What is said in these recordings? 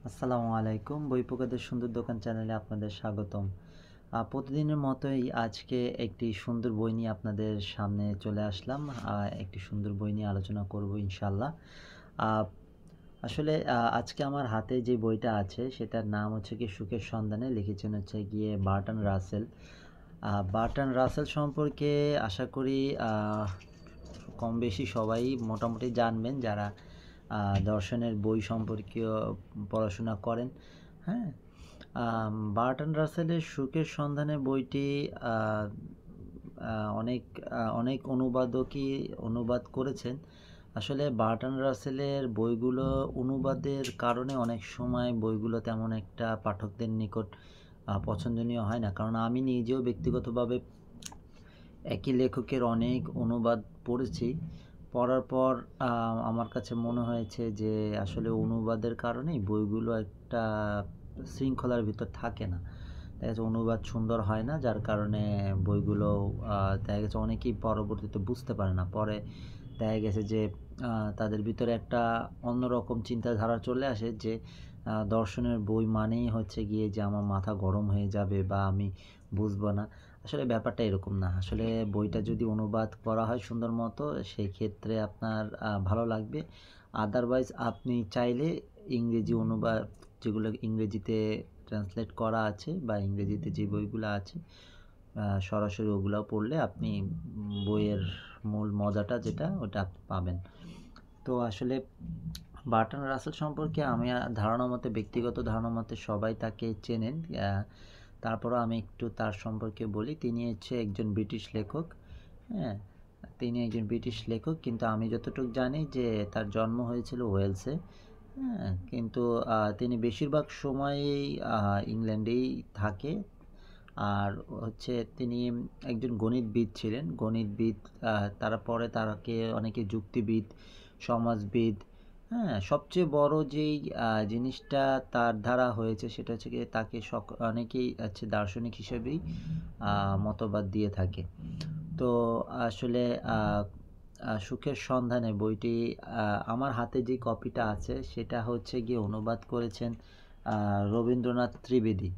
আসসালামু আলাইকুম। বই প্রকাশকের সুন্দর দোকান চ্যানেলে আপনাদের স্বাগতম। প্রতিদিনের মতোই আজকে একটি সুন্দর বই নিয়ে আপনাদের সামনে চলে আসলাম। একটি সুন্দর বই নিয়ে আলোচনা করব ইনশাআল্লাহ। আ আসলে আজকে আমার হাতে যে বইটা আছে সেটার নাম হচ্ছে গিয়ে সুখের সন্ধানে, লিখেছেন হচ্ছে গিয়ে বার্ট্রান্ড রাসেল। বার্ট্রান্ড রাসেল সম্পর্কে আশা করি কম বেশি সবাই মোটামুটি জানবেন যারা দর্শনের বই সম্পর্কীয় পড়াশোনা করেন। হ্যাঁ, বার্ট্রান্ড রাসেলের সুখের সন্ধানে বইটি অনেক অনেক অনুবাদকই অনুবাদ করেছেন। আসলে বার্ট্রান্ড রাসেলের বইগুলো অনুবাদের কারণে অনেক সময় বইগুলো তেমন একটা পাঠকদের নিকট পছন্দনীয় হয় না, কারণ আমি নিজেও ব্যক্তিগতভাবে একই লেখকের অনেক অনুবাদ পড়েছি। পড়ার পর আমার কাছে মনে হয়েছে যে আসলে অনুবাদের কারণেই বইগুলো একটা শৃঙ্খলার ভিতর থাকে না। দেখা যাচ্ছে অনুবাদ সুন্দর হয় না, যার কারণে বইগুলো দেখা গেছে অনেকেই পরবর্তীতে বুঝতে পারে না। পরে দেখা গেছে যে তাদের ভিতরে একটা অন্যরকম চিন্তাধারা চলে আসে যে দর্শনের বই মানেই হচ্ছে গিয়ে যে আমার মাথা গরম হয়ে যাবে বা আমি বুঝবো না। আসলে ব্যাপারটা এরকম না। আসলে বইটা যদি অনুবাদ করা হয় সুন্দর মতো, সেই ক্ষেত্রে আপনার ভালো লাগবে। আদারওয়াইজ আপনি চাইলে ইংরেজি অনুবাদ, যেগুলো ইংরেজিতে ট্রান্সলেট করা আছে বা ইংরেজিতে যে বইগুলো আছে সরাসরি ওগুলাও পড়লে আপনি বইয়ের মূল মজাটা যেটা ওটা আপনি পাবেন। তো আসলে বার্ট্রান্ড রাসেল সম্পর্কে আমি ধারণা মতে, ব্যক্তিগত ধারণা মতে সবাই তাকে চেনেন। তারপরও আমি একটু তার সম্পর্কে বলি। তিনি হচ্ছে একজন ব্রিটিশ লেখক। হ্যাঁ, তিনি একজন ব্রিটিশ লেখক, কিন্তু আমি যতটুকু জানি যে তার জন্ম হয়েছিল ওয়েলসে। হ্যাঁ, কিন্তু তিনি বেশিরভাগ সময়ই ইংল্যান্ডেই থাকে। আর হচ্ছে তিনি একজন গণিতবিদ ছিলেন। গণিতবিদ, তারপরে তাকে অনেকে যুক্তিবিদ, সমাজবিদ, হ্যাঁ, সবচেয়ে বড় যেই জিনিসটা তার দ্বারা হয়েছে সেটা হচ্ছে গিয়ে তাকে অনেকেই হচ্ছে দার্শনিক হিসেবেই মতবাদ দিয়ে থাকে। তো আসলে সুখের সন্ধানে বইটি আমার হাতে যে কপিটা আছে সেটা হচ্ছে গিয়ে অনুবাদ করেছেন রবীন্দ্রনাথ ত্রিবেদী।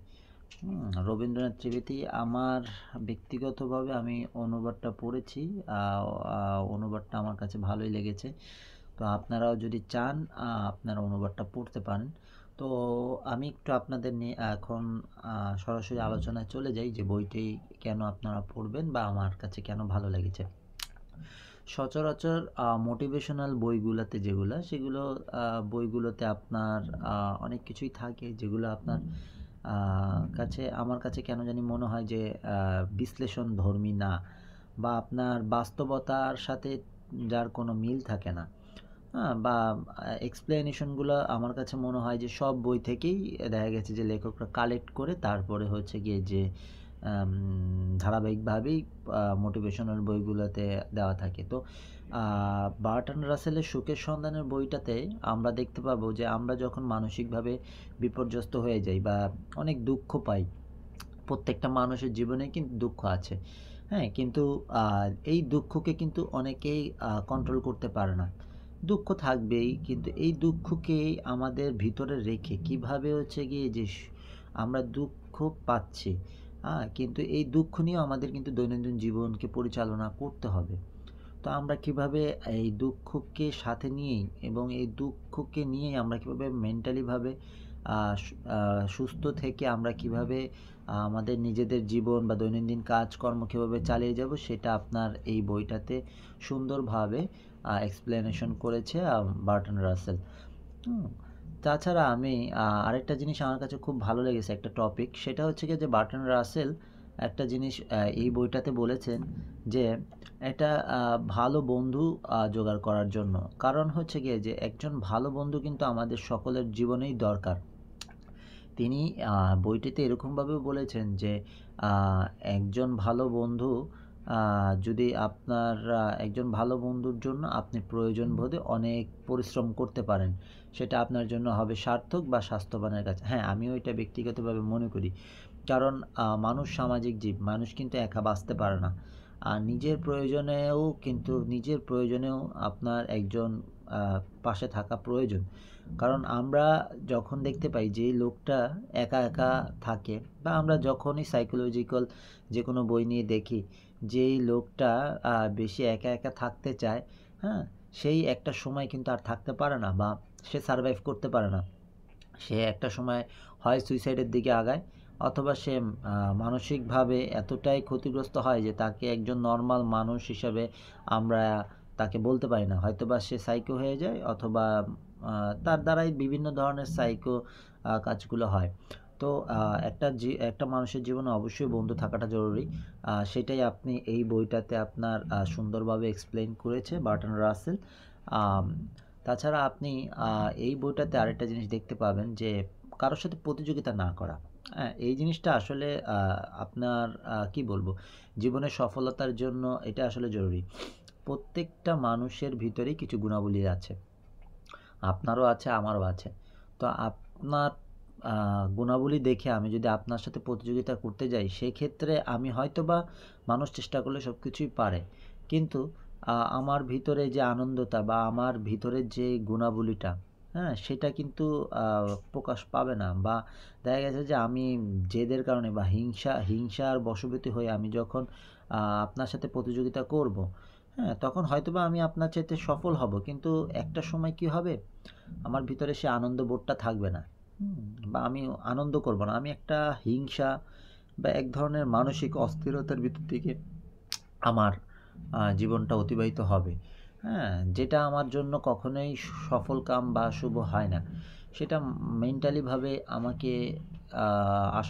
রবীন্দ্রনাথ ত্রিবেদী। আমার ব্যক্তিগতভাবে আমি অনুবাদটা পড়েছি। অনুবাদটা আমার কাছে ভালোই লেগেছে। তো আপনারাও যদি চান আপনারা অনুবাদটা পড়তে পারেন। তো আমি একটু আপনাদের নিয়ে এখন সরাসরি আলোচনায় চলে যাই যে বইটি কেন আপনারা পড়বেন বা আমার কাছে কেন ভালো লেগেছে। সচরাচর মোটিভেশনাল বইগুলোতে সেগুলো বইগুলোতে আপনার অনেক কিছুই থাকে যেগুলো আপনার আমার কাছে কেন জানি মনে হয় যে বিশ্লেষণধর্মী না, বা আপনার বাস্তবতার সাথে যার কোনো মিল থাকে না। হ্যাঁ, বা এক্সপ্লেনেশনগুলো আমার কাছে মনে হয় যে সব বই থেকেই দেখা গেছে যে লেখকরা কালেক্ট করে তারপরে হচ্ছে গিয়ে যে ধারাবাহিকভাবেই মোটিভেশনাল বইগুলোতে দেওয়া থাকে। তো বার্ট্রান্ড রাসেলের সুখের সন্ধানের বইটাতে আমরা দেখতে পাবো যে আমরা যখন মানসিকভাবে বিপর্যস্ত হয়ে যাই বা অনেক দুঃখ পাই, প্রত্যেকটা মানুষের জীবনে কিন্তু দুঃখ আছে। হ্যাঁ, কিন্তু এই দুঃখকে কিন্তু অনেকেই কন্ট্রোল করতে পারে না। দুঃখ থাকবেই, কিন্তু এই দুঃখকে আমাদের ভিতরে রেখে কিভাবে হচ্ছে গিয়ে যে আমরা দুঃখ পাচ্ছি, কিন্তু এই দুঃখ নিয়েও আমাদের কিন্তু দৈনন্দিন জীবনকে পরিচালনা করতে হবে। তো আমরা কিভাবে এই দুঃখকে সাথে নিয়েই এবং এই দুঃখকে নিয়েই আমরা কিভাবে মেন্টালিভাবে সুস্থ থেকে আমরা কিভাবে আমাদের নিজেদের জীবন বা দৈনন্দিন কাজকর্ম কীভাবে চালিয়ে যাব সেটা আপনার এই বইটাতে সুন্দরভাবে এক্সপ্লেনেশন করেছে বার্ট্রান্ড রাসেল। তাছাড়া আমি আরেকটা জিনিস আমার কাছে খুব ভালো লেগেছে, একটা টপিক, সেটা হচ্ছে গিয়ে যে বার্ট্রান্ড রাসেল একটা জিনিস এই বইটাতে বলেছেন যে একটা ভালো বন্ধু জোগাড় করার জন্য। কারণ হচ্ছে গিয়ে যে একজন ভালো বন্ধু কিন্তু আমাদের সকলের জীবনেই দরকার। তিনি বইটিতে এরকমভাবেও বলেছেন যে একজন ভালো বন্ধু যদি আপনার একজন ভালো বন্ধুর জন্য আপনি প্রয়োজন বোধে অনেক পরিশ্রম করতে পারেন, সেটা আপনার জন্য হবে সার্থক বা স্বাস্থ্যবানের কাছে। হ্যাঁ, আমিও এটা ব্যক্তিগতভাবে মনে করি। কারণ মানুষ সামাজিক জীব, মানুষ কিন্তু একা বাঁচতে পারে না। আর নিজের প্রয়োজনেও আপনার একজন পাশে থাকা প্রয়োজন। কারণ আমরা যখন দেখতে পাই যে লোকটা একা একা থাকে, বা আমরা যখনই সাইকোলজিক্যাল যে কোনো বই নিয়ে দেখি যেই লোকটা বেশি একা একা থাকতে চায়, হ্যাঁ, সেই একটা সময় কিন্তু আর থাকতে পারে না, বা সে সারভাইভ করতে পারে না। সে একটা সময় হয় সুইসাইডের দিকে আগায়, অথবা সে মানসিকভাবে এতটাই ক্ষতিগ্রস্ত হয় যে তাকে একজন নর্মাল মানুষ হিসাবে আমরা তাকে বলতে পারি না। হয়তোবা সে সাইকো হয়ে যায়, অথবা তার দ্বারাই বিভিন্ন ধরনের সাইকো কাজগুলো হয়। তো একটা মানুষের জীবনে অবশ্যই বন্ধু থাকাটা জরুরি। সেটাই আপনি এই বইটাতে আপনার সুন্দরভাবে এক্সপ্লেইন করেছে বার্টন রাসেল। আম তাছাড়া আপনি এই বইটাতে আরেকটা জিনিস দেখতে পাবেন যে কারোর সাথে প্রতিযোগিতা না করা। হ্যাঁ, এই জিনিসটা আসলে আপনার কি বলবো, জীবনের সফলতার জন্য এটা আসলে জরুরি। প্রত্যেকটা মানুষের ভিতরেই কিছু গুণাবলী আছে। আপনারও আছে, আমারও আছে। তো আপনার গুণাবলী দেখে আমি যদি আপনার সাথে প্রতিযোগিতা করতে যাই, সেক্ষেত্রে আমি হয়তোবা, মানুষ চেষ্টা করলে সব কিছুই পারে। কিন্তু আমার ভিতরে যে আনন্দটা বা আমার ভিতরের যে গুণাবলীটা, হ্যাঁ, সেটা কিন্তু প্রকাশ পাবে না। বা দেখা গেছে যে আমি জেদের কারণে বা হিংসার বশবর্তী হয়ে আমি যখন আপনার সাথে প্রতিযোগিতা করব, হ্যাঁ, তখন হয়তোবা আমি আপনার চাইতে সফল হব। কিন্তু একটা সময় কি হবে, আমার ভিতরে সে আনন্দবোধটা থাকবে না। বা আমি আনন্দ করব না। আমি একটা হিংসা বা এক ধরনের মানসিক অস্থিরতার ভিতর থেকে আমার জীবনটা অতিবাহিত হবে। হ্যাঁ? যেটা আমার জন্য কখনোই সফল কাম বা শুভ হয় না। সেটা মেন্টালিভাবে আমাকে আ আস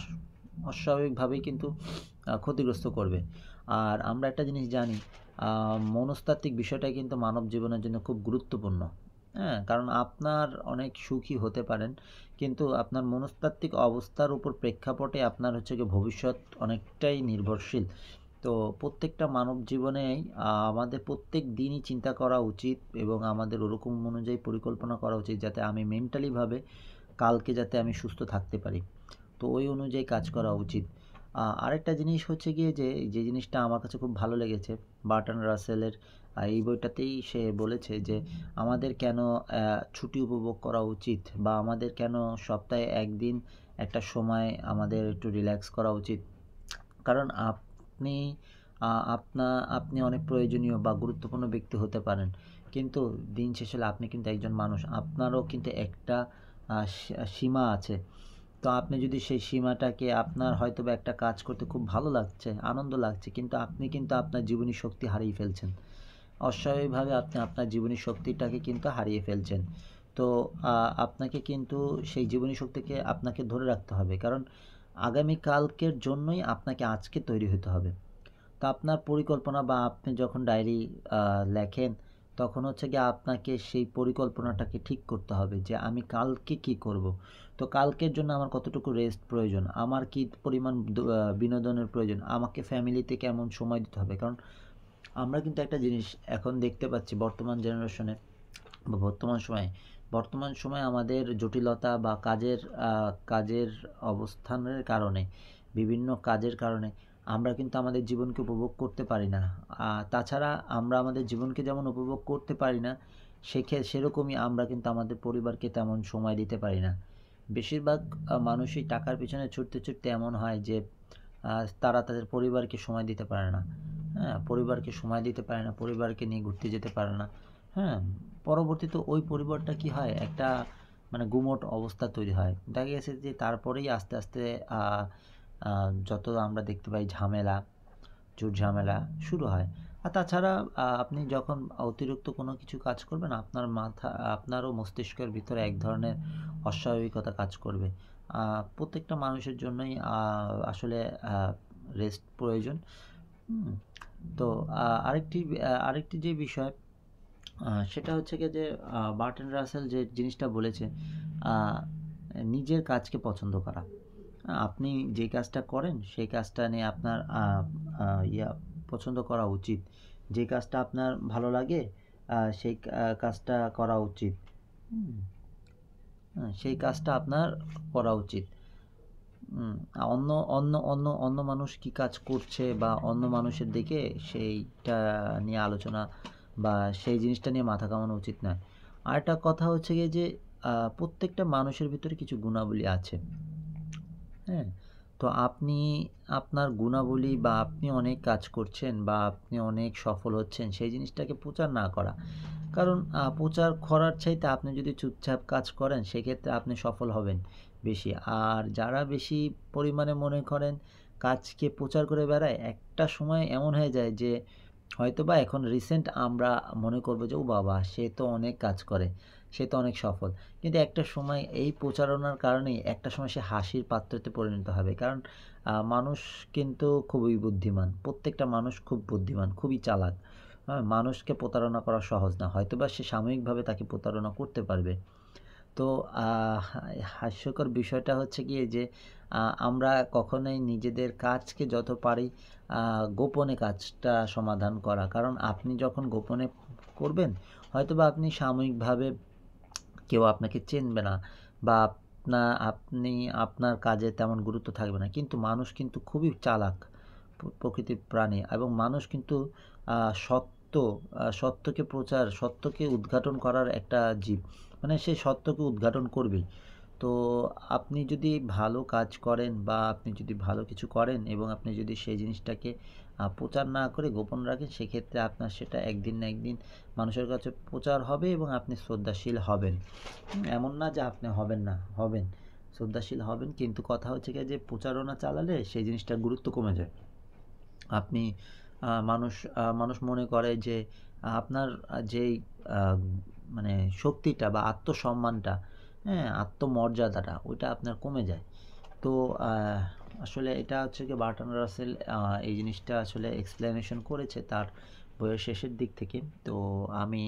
অস্বাভাবিকভাবেই কিন্তু ক্ষতিগ্রস্ত করবে। আর আমরা একটা জিনিস জানি, আ মনস্তাত্ত্বিক বিষয়টা কিন্তু মানব জীবনের জন্য খুব গুরুত্বপূর্ণ। হ্যাঁ? কারণ আপনার অনেক সুখী হতে পারেন, কিন্তু আপনার মনস্তাত্ত্বিক অবস্থার উপর প্রেক্ষাপটে আপনার হচ্ছে গিয়ে ভবিষ্যৎ অনেকটাই নির্ভরশীল। তো প্রত্যেকটা মানব জীবনেই আমাদের প্রত্যেক দিনই চিন্তা করা উচিত, এবং আমাদের ওরকম অনুযায়ী পরিকল্পনা করা উচিত যাতে আমি মেন্টালিভাবে কালকে যাতে আমি সুস্থ থাকতে পারি। তো ওই অনুযায়ী কাজ করা উচিত। আরেকটা জিনিস হচ্ছে গিয়ে যে জিনিসটা আমার কাছে খুব ভালো লেগেছে বার্টন রাসেলের এই বইটাতেই সে বলেছে যে আমাদের কেন ছুটি উপভোগ করা উচিত, বা আমাদের কেন সপ্তাহে ১ দিন একটা সময় আমাদের একটু রিল্যাক্স করা উচিত। কারণ আপনি আপনি অনেক প্রয়োজনীয় বা গুরুত্বপূর্ণ ব্যক্তি হতে পারেন। কিন্তু দিন শেষে হলে আপনি কিন্তু একজন মানুষ। আপনারও কিন্তু একটা সীমা আছে। তো আপনি যদি সেই সীমাটাকে, আপনার হয়তোবা একটা কাজ করতে খুব ভালো লাগছে, আনন্দ লাগছে, কিন্তু আপনি কিন্তু আপনার জীবনী শক্তি হারিয়ে ফেলছেন। অস্বাভাবিকভাবে আপনি আপনার জীবনী শক্তিটাকে কিন্তু হারিয়ে ফেলছেন। তো আপনাকে কিন্তু সেই জীবনী শক্তিকে আপনাকে ধরে রাখতে হবে। কারণ আগামীকালকের জন্যই আপনাকে আজকে তৈরি হতে হবে। তো আপনার পরিকল্পনা, বা আপনি যখন ডায়েরি লেখেন, তখন হচ্ছে গিয়ে আপনাকে সেই পরিকল্পনাটাকে ঠিক করতে হবে যে আমি কালকে কি করব। তো কালকের জন্য আমার কতটুকু রেস্ট প্রয়োজন, আমার কি পরিমাণ বিনোদনের প্রয়োজন, আমাকে ফ্যামিলিতে কেমন সময় দিতে হবে। কারণ আমরা কিন্তু একটা জিনিস এখন দেখতে পাচ্ছি বর্তমান জেনারেশনে বা বর্তমান সময়ে আমাদের জটিলতা বা কাজের অবস্থানের কারণে, বিভিন্ন কাজের কারণে আমরা কিন্তু আমাদের জীবনকে উপভোগ করতে পারি না। তাছাড়া আমরা আমাদের জীবনকে যেমন উপভোগ করতে পারি না, সেরকমই আমরা কিন্তু আমাদের পরিবারকে তেমন সময় দিতে পারি না। বেশিরভাগ মানুষই টাকার পেছনে ছুটতে এমন হয় যে তারা তাদের পরিবারকে সময় দিতে পারে না। হ্যাঁ? পরিবারকে সময় দিতে পারে না, পরিবারকে নিয়ে ঘুরতে যেতে পারে না। হ্যাঁ? পরবর্তীতে ওই পরিবারটা কি হয়? একটা মানে গুমোট অবস্থা তৈরি হয়। দেখা গেছে যে তারপরেই আস্তে, আস্তে আ আ যত আমরা দেখতে পাই ঝামেলা, ঝুট-ঝামেলা শুরু হয়। আর তাছাড়া আপনি যখন অতিরিক্ত কোনো কিছু কাজ করবেন, আপনারও মস্তিষ্কের ভিতরে এক ধরনের অস্বাভাবিকতা কাজ করবে। প্রত্যেকটা মানুষের জন্যই আসলে আ রেস্ট প্রয়োজন। হুম? তো আরেকটি যে বিষয়, সেটা হচ্ছে গিয়ে যে বার্ট্রান্ড রাসেল যে জিনিসটা বলেছে, আ নিজের কাজকে পছন্দ করা। আপনি যে কাজটা করেন সেই কাজটা নিয়ে আপনার আ আ ইয়া পছন্দ করা উচিত। যে কাজটা আপনার ভালো লাগে সেই কাজটা করা উচিত। হুম? সেই কাজটা আপনার করা উচিত। হুম, অন্য অন্য অন্য অন্য মানুষ কি কাজ করছে বা অন্য মানুষের দিকে সেইটা নিয়ে আলোচনা বা সেই জিনিসটা নিয়ে মাথা ঘামানো উচিত নয়। আরেকটা কথা হচ্ছে গিয়ে যে প্রত্যেকটা মানুষের ভিতরে কিছু গুণাবলী আছে। হ্যাঁ? তো আপনি আপনার গুণাবলী বা আপনি অনেক কাজ করছেন বা আপনি অনেক সফল হচ্ছেন সেই জিনিসটাকে প্রচার না করা। কারণ প্রচার করার চাইতে আপনি যদি চুপচাপ কাজ করেন সেক্ষেত্রে আপনি সফল হবেন বেশি। আর যারা বেশি পরিমাণে মনে করেন কাজকে প্রচার করে বেড়ায়, একটা সময় এমন হয়ে যায় যে হয়তোবা এখন রিসেন্ট আমরা মনে করব যে ও বাবা সে তো অনেক কাজ করে, সে তো অনেক সফল। কিন্তু একটা সময় এই প্রচারণার কারণেই একটা সময় সে হাসির পাত্রতে পরিণত হবে। কারণ মানুষ কিন্তু খুবই বুদ্ধিমান। প্রত্যেকটা মানুষ খুব বুদ্ধিমান, খুবই চালাক। হ্যাঁ? মানুষকে প্রতারণা করা সহজ না। হয়তোবা সে সাময়িকভাবে তাকে প্রতারণা করতে পারবে। তো হাস্যকর বিষয়টা হচ্ছে গিয়ে যে আমরা কখনোই নিজেদের কাজকে যত পারি আ গোপনে কাজটা সমাধান করা। কারণ আপনি যখন গোপনে করবেন, হয়তোবা আপনি সাময়িকভাবে কেউ আপনাকে চিনবে না বা আপনি আপনার কাজে তেমন গুরুত্ব থাকবে না। কিন্তু মানুষ কিন্তু খুবই চালাক প্রকৃতির প্রাণী এবং মানুষ কিন্তু আ সত্য সত্যকে উদ্ঘাটন করার একটা জীব। মানে সে সত্যকে উদ্ঘাটন করবেই। তো আপনি যদি ভালো কাজ করেন বা আপনি যদি ভালো কিছু করেন এবং আপনি যদি সেই জিনিসটাকে প্রচার না করে গোপন রাখেন, সেক্ষেত্রে আপনার সেটা একদিন না একদিন মানুষের কাছে প্রচার হবে এবং আপনি শ্রদ্ধাশীল হবেন। এমন না যে আপনি হবেন না, হবেন। শ্রদ্ধাশীল হবেন, কিন্তু কথা হচ্ছে গিয়ে যে প্রচারণা চালালে সেই জিনিসটার গুরুত্ব কমে যায়। আপনি মানুষ মনে করে যে আপনার যেই আ মানে শক্তিটা বা আত্মসম্মানটা, হ্যাঁ? আত্মমর্যাদাটা ওইটা আপনার কমে যায়। তো আসলে এটা হচ্ছে গিয়ে বার্ট্রান্ড রাসেল এই জিনিসটা আসলে explanation করেছে তার বইয়ের শেষের দিক থেকে। তো আমি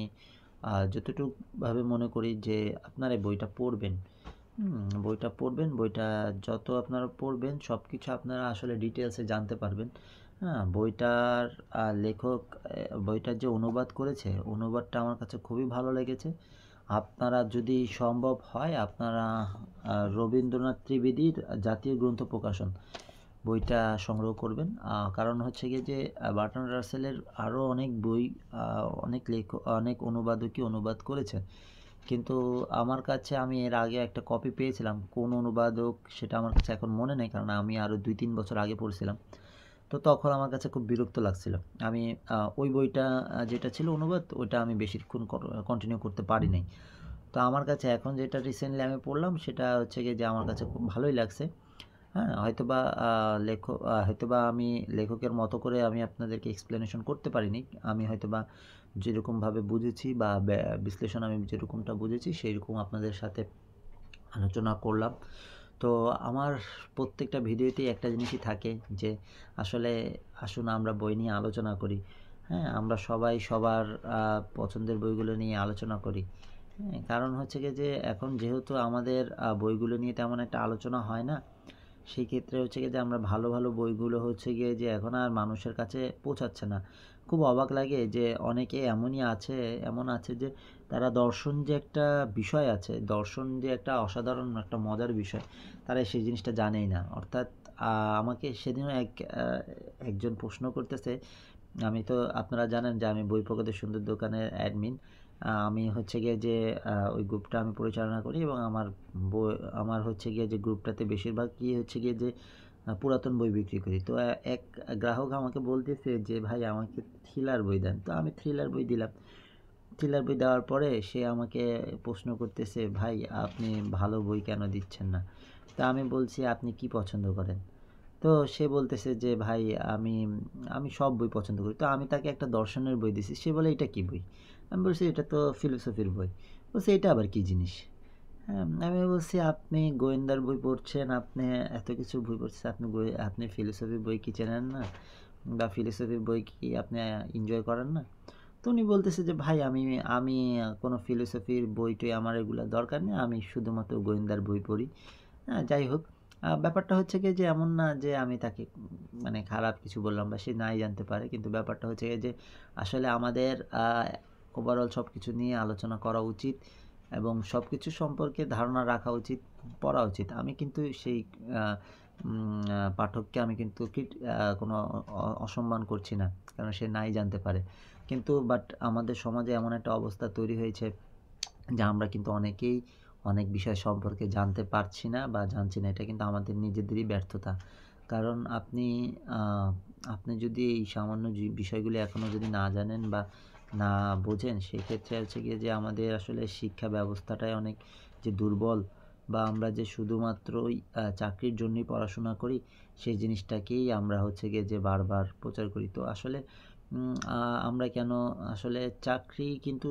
যতটুক ভাবে মনে করি যে আপনারা এই বইটা পড়বেন। বইটা পড়বেন, বইটা যত আপনারা পড়বেন সবকিছু আপনারা আসলে ডিটেইলসে জানতে পারবেন। হ্যাঁ? বইটার লেখক বইটার যে অনুবাদ করেছে, অনুবাদটা আমার কাছে খুবই ভালো লেগেছে। আপনারা যদি সম্ভব হয় আপনারা রবীন্দ্রনাথ ত্রিবেদীর জাতীয় গ্রন্থ প্রকাশন বইটা সংগ্রহ করবেন। কারণ হচ্ছে গিয়ে যে বার্ট্রান্ড রাসেলের আরও অনেক বই অনেক অনুবাদকই অনুবাদ করেছেন। কিন্তু আমার কাছে আমি এর আগে একটা কপি পেয়েছিলাম। কোন অনুবাদক সেটা আমার কাছে এখন মনে নেই। কারণ আমি আরও ২-৩ বছর আগে পড়ছিলাম। তো তখন আমার কাছে খুব বিরক্ত লাগছিল। আমি ওই বইটা যেটা ছিল অনুবাদ ওইটা আমি বেশিক্ষণ কন্টিনিউ করতে পারি নাই। তো আমার কাছে এখন যেটা রিসেন্টলি আমি পড়লাম সেটা হচ্ছে গিয়ে যে আমার কাছে খুব ভালোই লাগছে। হ্যাঁ? হয়তোবা হয়তোবা আমি লেখকের মতো করে আমি আপনাদেরকে explanation করতে পারিনি। আমি হয়তোবা যেরকমভাবে বুঝেছি বা বিশ্লেষণ আমি যেরকমটা বুঝেছি সেইরকম আপনাদের সাথে আলোচনা করলাম। তো আমার প্রত্যেকটা ভিডিওতেই একটা জিনিসই থাকে যে আসলে আসুন আমরা বই নিয়ে আলোচনা করি। হ্যাঁ? আমরা সবাই সবার পছন্দের বইগুলো নিয়ে আলোচনা করি। হ্যাঁ? কারণ হচ্ছে গিয়ে যে এখন যেহেতু আমাদের বইগুলো নিয়ে তেমন একটা আলোচনা হয় না, সেই ক্ষেত্রে হচ্ছে গিয়ে যে আমরা ভালো, ভালো বইগুলো হচ্ছে গিয়ে যে এখন আর মানুষের কাছে পৌঁছাচ্ছে না। খুব অবাক লাগে যে অনেকে এমন আছে যে তারা দর্শন যে একটা বিষয় আছে, দর্শন যে একটা অসাধারণ একটা মজার বিষয়, তারা সেই জিনিসটা জানেই না। অর্থাৎ আমাকে সেদিনও একজন প্রশ্ন করতেছে, আমি তো আপনারা জানেন যে আমি বই প্রকাশক সুন্দর দোকানের অ্যাডমিন। আমি হচ্ছে গিয়ে যে ওই গ্রুপটা আমি পরিচালনা করি এবং বই আমার হচ্ছে গিয়ে যে গ্রুপটাতে বেশিরভাগই হচ্ছে গিয়ে যে পুরাতন বই বিক্রি করি। তো এক গ্রাহক আমাকে বলতেছে যে, "ভাই আমাকে থ্রিলার বই দেন।" তো আমি থ্রিলার বই দিলাম। থ্রিলার বই দেওয়ার পরে সে আমাকে প্রশ্ন করতেছে, "ভাই আপনি ভালো বই কেন দিচ্ছেন না?" তা আমি বলছি, "আপনি কি পছন্দ করেন?" তো সে বলতেছে যে, "ভাই আমি আমি সব বই পছন্দ করি।" তো আমি তাকে একটা দর্শনের বই দিছি। সে বলে, "এটা কি বই?" আমি বলছি, "এটা তো ফিলোসফির বই।" বলছে, "এটা আবার কি জিনিস?" হ্যাঁ, আমি বলছি, "আপনি গোয়েন্দার বই পড়ছেন, আপনি এত কিছু বই পড়ছেন, আপনি ফিলোসফি বই কি চেনেন না? বা ফিলোসফি বই কি আপনি এনজয় করেন না?" তো উনি বলতেছে যে, "ভাই আমি আমি কোনো ফিলোসফির বই-টই আমার এগুলা দরকার নেই। আমি শুধুমাত্র গোয়েন্দার বই পড়ি।" যাই হোক, ব্যাপারটা হচ্ছে গিয়ে যে এমন না যে আমি তাকে মানে খারাপ কিছু বললাম বা সে নাই জানতে পারে। কিন্তু ব্যাপারটা হচ্ছে গিয়ে যে আসলে আমাদের ওভারঅল সবকিছু নিয়ে আলোচনা করা উচিত এবং সবকিছু সম্পর্কে ধারণা রাখা উচিত, পড়া উচিত। আমি কিন্তু সেই আ পাঠককে আমি কিন্তু কোনো অসম্মান করছি না। কারণ সে নাই জানতে পারে। কিন্তু আমাদের সমাজে এমন একটা অবস্থা তৈরি হয়েছে যে আমরা কিন্তু অনেকেই অনেক বিষয় সম্পর্কে জানতে পারছি না বা জানছি না। এটা কিন্তু আমাদের নিজেদেরই ব্যর্থতা। কারণ আ আপনি যদি এই সামান্য বিষয়গুলি এখনো যদি না জানেন বা না বোঝেন, সেক্ষেত্রে হচ্ছে গিয়ে যে আমাদের আসলে শিক্ষা ব্যবস্থাটাই অনেক যে দুর্বল বা আমরা যে শুধুমাত্রই চাকরির জন্যই পড়াশোনা করি, সেই জিনিসটাকেই আমরা হচ্ছে গিয়ে যে বারবার প্রচার করি। তো আসলে উম আ আমরা কেন আসলে চাকরি কিন্তু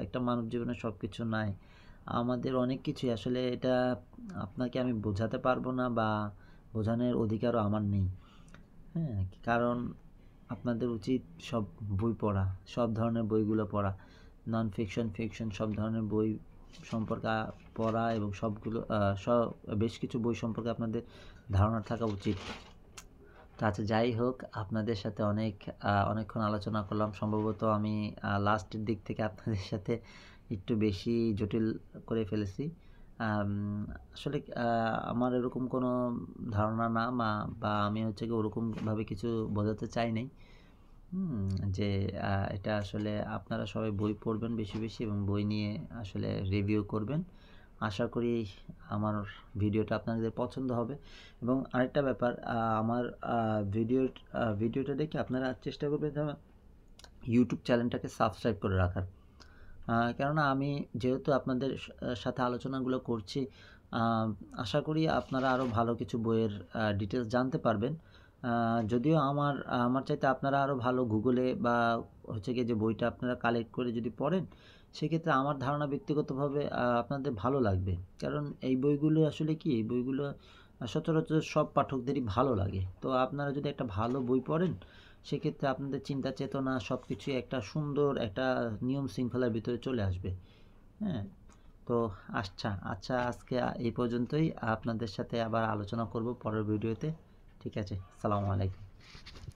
একটা মানব জীবনে সবকিছু নাই। আমাদের অনেক কিছুই আসলে এটা আপনাকে আমি বোঝাতে পারবো না বা বোঝানোর অধিকারও আমার নেই। হ্যাঁ? কারণ আপনাদের উচিত সব বই পড়া, সব ধরনের বইগুলো পড়া। নন ফিকশন, ফিকশন সব ধরনের বই সম্পর্কে পড়া এবং সবগুলো বেশ কিছু বই সম্পর্কে আপনাদের ধারণা থাকা উচিত। তো আচ্ছা, যাই হোক, আপনাদের সাথে অনেকক্ষণ আলোচনা করলাম। সম্ভবত আমি লাস্টের দিক থেকে আপনাদের সাথে একটু বেশি জটিল করে ফেলেছি। আম আসলে আমার এরকম কোনো ধারণা না বা আমি হচ্ছে গিয়ে ওরকমভাবে কিছু বোঝাতে চাই নাই। হুম? যে এটা আসলে আপনারা সবাই বই পড়বেন বেশি, বেশি এবং বই নিয়ে আসলে রিভিউ করবেন। আশা করি আমার ভিডিওটা আপনাদের পছন্দ হবে এবং আরেকটা ব্যাপার, আমার আ ভিডিও ভিডিওটা দেখে আপনারা চেষ্টা করবেন যেন YouTube চ্যানেলটাকে সাবস্ক্রাইব করে রাখার। কেননা আমি যেহেতু আপনাদের সাথে আলোচনাগুলো করছি, আ আশা করি আপনারা আরও ভালো কিছু বইয়ের ডিটেইলস জানতে পারবেন। আ যদিও আমার চাইতে আপনারা আরও ভালো গুগলে বা হচ্ছে গিয়ে যে বইটা আপনারা কালেক্ট করে যদি পড়েন, সেক্ষেত্রে আমার ধারণা ব্যক্তিগতভাবে আপনাদের ভালো লাগবে। কারণ এই বইগুলো আসলে কি, এই বইগুলো সচরাচর সব পাঠকদেরই ভালো লাগে। তো আপনারা যদি একটা ভালো বই পড়েন, সেক্ষেত্রে আপনাদের চিন্তা চেতনা সবকিছুই একটা সুন্দর একটা নিয়ম শৃঙ্খলার ভিতরে চলে আসবে। হ্যাঁ? তো আচ্ছা, আজকে এই পর্যন্তই। আপনাদের সাথে আবার আলোচনা করব পরের ভিডিওতে। ঠিক আছে? আসসালামু আলাইকুম।